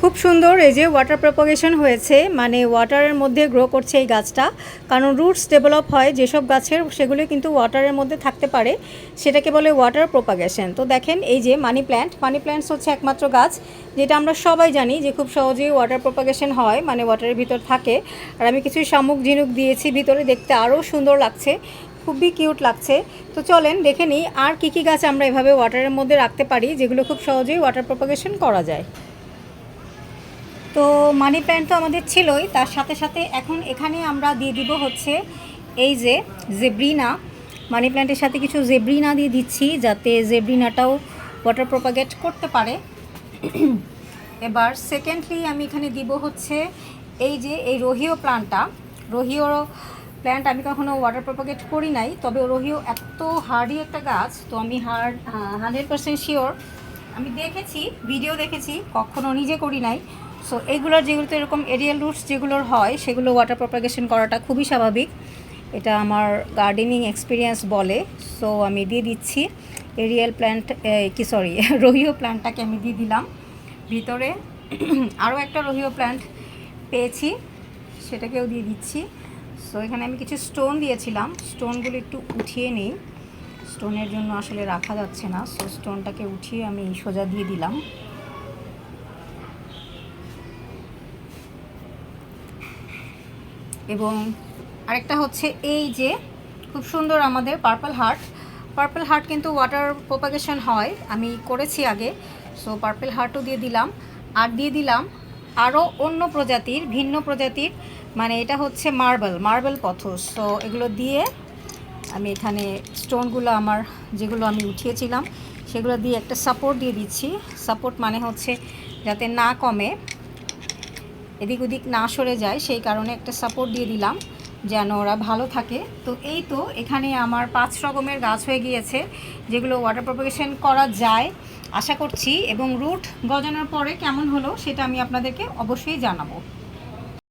খুব সুন্দর এই যে ওয়াটার প্রপাগেশন হয়েছে, মানে ওয়াটারের মধ্যে গ্রো করছে এই গাছটা। কারণ রুটস ডেভেলপ হয় যেসব গাছের, সেগুলো কিন্তু ওয়াটারের মধ্যে থাকতে পারে, সেটাকে বলে ওয়াটার প্রপাগেশন। তো দেখেন এই যে মানি প্ল্যান্টস হচ্ছে একমাত্র গাছ যেটা আমরা সবাই জানি যে খুব সহজেই ওয়াটার প্রপাগেশন হয়, মানে ওয়াটারের ভিতর থাকে। আর আমি কিছু শামুক ঝিনুক দিয়েছি ভিতরে, দেখতে আরও সুন্দর লাগছে, খুবই কিউট লাগছে। তো চলেন দেখে নিই আর কী কী গাছ আমরা এভাবে ওয়াটারের মধ্যে রাখতে পারি যেগুলো খুব সহজেই ওয়াটার প্রপাগেশন করা যায়। তো মানি প্ল্যান্ট তো আমাদের ছিলই, তার সাথে সাথে এখন এখানে আমরা দিয়ে দিব হচ্ছে এই যে জেব্রিনা। মানি প্ল্যান্টের সাথে কিছু জেব্রিনা দিয়ে দিচ্ছি যাতে জেব্রিনাটাও ওয়াটার প্রপাগেট করতে পারে। এবার সেকেন্ডলি আমি এখানে দিব হচ্ছে এই যে এই রোহিও প্ল্যান্ট আমি কখনো ওয়াটার প্রপাগেট করি নাই, তবে রোহিও এত হার্ডি একটা গাছ, তো আমি 100% শিওর, আমি দেখেছি, ভিডিও দেখেছি, কখনো নিজে করি নাই। সো এইগুলোর যেগুলোতে এরকম এরিয়াল রুটস যেগুলোর হয় সেগুলো ওয়াটার প্রপাগেশন করাটা খুবই স্বাভাবিক, এটা আমার গার্ডেনিং এক্সপিরিয়েন্স বলে। সো আমি দিয়ে দিচ্ছি রোহিও প্ল্যান্টটাকে আমি দিয়ে দিলাম ভিতরে। আরও একটা রোহিও প্ল্যান্ট পেয়েছি, সেটাকেও দিয়ে দিচ্ছি। সো এখানে আমি কিছু স্টোন দিয়েছিলাম, স্টোনগুলো একটু উঠিয়ে নিই, স্টোনের জন্য আসলে রাখা যাচ্ছে না। সো স্টোনটাকে উঠিয়ে আমি সোজা দিয়ে দিলাম। এবং আরেকটা হচ্ছে এই যে খুব সুন্দর আমাদের পার্পল হার্ট কিন্তু ওয়াটার প্রপাগেশন হয়, আমি করেছি আগে। সো পার্পল হার্টও দিয়ে দিলাম, আর দিয়ে দিলাম আরও অন্য প্রজাতির, ভিন্ন প্রজাতির, মানে এটা হচ্ছে মার্বেল পথস। তো এগুলো দিয়ে আমি এখানে স্টোনগুলো আমার যেগুলো আমি উঠিয়েছিলাম সেগুলো দিয়ে একটা সাপোর্ট দিয়ে দিচ্ছি। সাপোর্ট মানে হচ্ছে যাতে না কমে, এদিক ওদিক না সরে যায়, সেই কারণে একটা সাপোর্ট দিয়ে দিলাম যেন ওরা ভালো থাকে। তো এই তো এখানে আমার 5 রকমের গাছ হয়ে গিয়েছে যেগুলো ওয়াটার প্রপাগেশন করা যায় আশা করছি, এবং রুট গজানোর পরে কেমন হলো সেটা আমি আপনাদেরকে অবশ্যই জানাবো।